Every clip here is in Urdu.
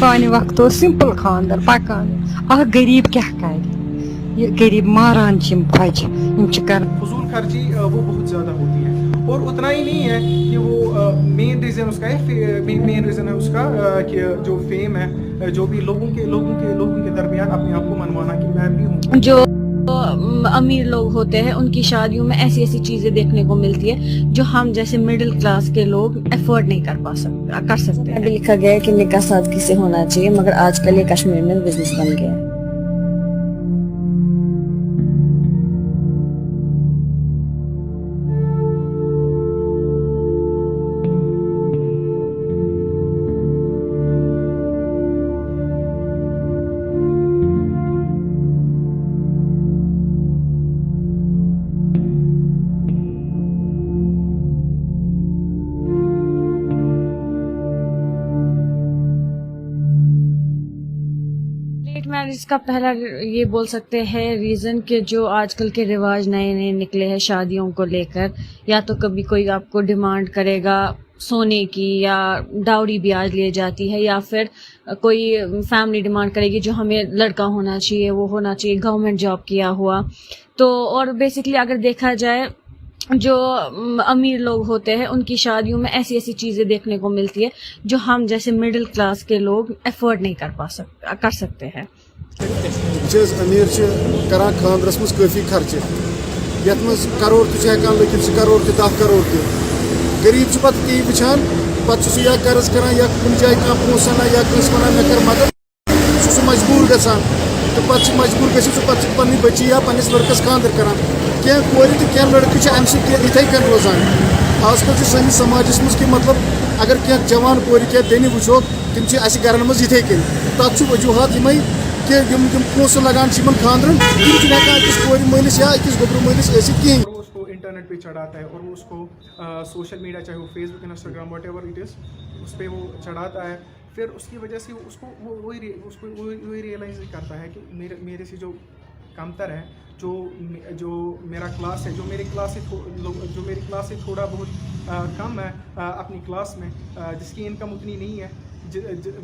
سانہِ وقت اوس سمپل خاندر پکان غریب کیا کرِ یہ غریب ماران چھِ یِم خۄجہِ یِم چھِ کران فضول خرچی وہ بہت زیادہ ہوتی ہے، اور اتنا ہی نہیں ہے کہ وہ مین ریزن اس کا ہے، مین ریزن ہے اس کا کہ جو فیم ہے، جو بھی لوگوں کے درمیان اپنے آپ کو منوانا کہ میں بھی ہوں۔ جو امیر لوگ ہوتے ہیں ان کی شادیوں میں ایسی ایسی چیزیں دیکھنے کو ملتی ہے جو ہم جیسے مڈل کلاس کے لوگ افورڈ نہیں کر سکتے۔ ابھی لکھا گیا ہے کہ نکاح سادگی سے ہونا چاہیے، مگر آج کل یہ کشمیر میں بزنس بن گیا ہے۔ لیٹ میرج کا پہلا یہ بول سکتے ہیں ریزن کہ جو آج کل کے رواج نئے نئے نکلے ہیں شادیوں کو لے کر، یا تو کبھی کوئی آپ کو ڈیمانڈ کرے گا سونے کی، یا ڈاوری بھی آج لی جاتی ہے، یا پھر کوئی فیملی ڈیمانڈ کرے گی جو ہمیں لڑکا ہونا چاہیے، وہ ہونا چاہیے گورنمنٹ جاب کیا ہوا۔ تو اور بیسکلی اگر دیکھا جائے جو امیر لوگ ہوتے ہیں ان کی شادیوں میں ایسی ایسی چیزیں دیکھنے کو ملتی ہے جو ہم جیسے مڈل کلاس کے لوگ افورڈ نہیں کر سکتے ہیں۔ امیر کران خاندرس مز کافی خرچہ یت مز کروڑ تہ ہیکان لگت 2 کروڑ تہ 10 کروڑ تہ، غریب پتہ تی وچھان پتہ سہ یا قرض کران یا کن جائے کھانا پونسہ نا یا کنس ونان مے کر مدد، سہ مجبور گژھان تو پتہ مجبور گژھتھ سہ پتہ پننی بچی یا پنس لڑکس خاندر کران۔ کینٛہہ کورِ تہٕ کینٛہہ لڑکہٕ امہ سۭتۍ یِتھے کٔنۍ روزان۔ آز کل سٲنِس سماجس مز کہ مطلب اگر کینٛہہ جوان کورِ کینٛہہ بیٚنہِ وٕچھوکھ تِم چھِ اَسہِ گرن مز یِتھے کٔنۍ، تتھ چھُ وجوہات یِمے کہ یِم پونسہٕ لگان چھِ یِمن خاندرن، تِم چھِنہٕ ہٮ۪کان أکِس کورِ مٲلِس یا أکِس گوٚبرٕ مٲلِس ٲسِتھ کِہیٖنۍ۔ اس کو انٹرنیٹ پہ چڑھاتا ہے اور وہ اس کو سوشل میڈیا چاہے وہ Facebook Instagram whatever it is اس پہ وہ چڑھاتا ہے، پھر اس کی وجہ سے اس کو وہی ریئلائز کرتا ہے کہ میرے سے جو کمتر ہے، جو میرا کلاس ہے، جو میری کلاس سے تھوڑا بہت کم ہے اپنی کلاس میں، جس کی انکم اتنی نہیں ہے،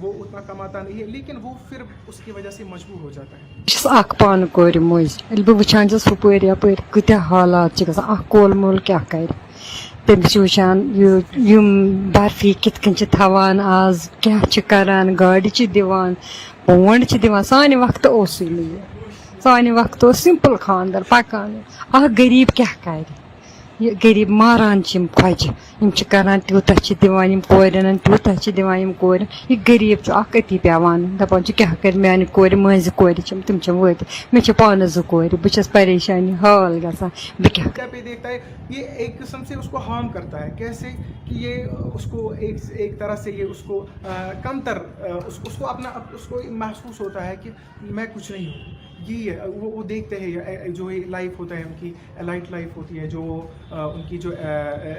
وہ اتنا کماتا نہیں ہے، لیکن وہ پھر اس کی وجہ سے مجبور ہو جاتا ہے۔ چھس اکھ پانہٕ کورِ مٔنٛزۍ ییٚلہِ بہٕ وٕچھان چھس ہُپٲرۍ یپٲرۍ کۭتیاہ حالات چھِ گژھان، اکھ کول مول کیاہ کرِ، تٔمِس چھِ وٕچھان یِم برفی کِتھ کٔنۍ چھِ تھاوان آز، کیاہ چھِ کران، گاڑِ چھِ دِوان، پونٛڈ چھِ دِوان۔ سانہِ وقتہٕ اوسُے نہٕ یہِ، سانہِ وقتہٕ اوس سمپل خاندر پکان غریب کیا کرِ یہ غریب ماران چھِ یِم خۄجہِ یِم چھِ کران تیوٗتاہ چھِ دِوان یِم کورٮ۪ن تیوٗتاہ چھِ دِوان یِم کورٮ۪ن، یہِ غریب چھُ اکھ أتی پیٚوان دپان چھُ کیاہ کرِ میانہِ کورِ مٲنٛزِ کورِ چھِم تِم چھِم وٲتِتھ، مےٚ چھِ پانس 2 کورِ، بہٕ چھس پریشانی حال گژھان بہٕ کیاہ کرٕ۔ پہ دیکھتا ہے یہ ایک قسم سے اس کو ہارم کرتا ہے، کیسے کہ یہ اس کو ایک طرح سے یہ اس کو کمتر اس کو اپنا اس کو محسوس ہوتا ہے کہ میں کچھ نہیں ہوں۔ یہ وہ دیکھتے ہیں جو لائف ہوتا ہے ان کی لائٹ لائف ہوتی ہے، جو ان کی جو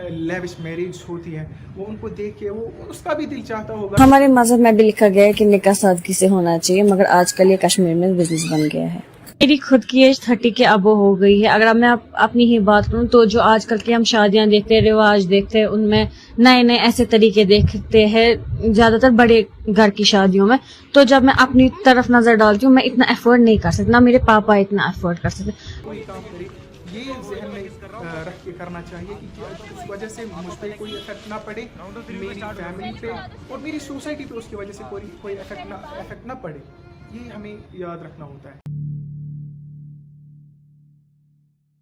لیوش میرج ہوتی ہے، وہ ان کو دیکھ کے وہ اس کا بھی دل چاہتا ہوگا۔ ہمارے مذہب میں بھی لکھا گیا ہے کہ نکاح سادگی سے ہونا چاہیے، مگر آج کل یہ کشمیر میں بزنس بن گیا ہے۔ میری خود کی ایج 30 کے ابو ہو گئی ہے۔ اگر میں اپنی ہی بات کروں تو جو آج کل کی ہم شادیاں دیکھتے ہیں، رواج دیکھتے ہیں، ان میں نئے نئے ایسے طریقے دیکھتے ہیں زیادہ تر بڑے گھر کی شادیوں میں۔ تو جب میں اپنی طرف نظر ڈالتی ہوں، میں اتنا افورڈ نہیں کر سکتی، نہ میرے پاپا اتنا افورڈ کر سکتے۔ کوئی کام کرے یہ ذہن میں رکھ کے کرنا چاہیے کہ اس وجہ سے مجھ پہ کوئی افیکٹ نہ پڑے، میری فیملی پہ اور میری سوسائٹی پہ اس کی وجہ سے کوئی افیکٹ نہ پڑے، یہ ہمیں یاد رکھنا ہوتا ہے۔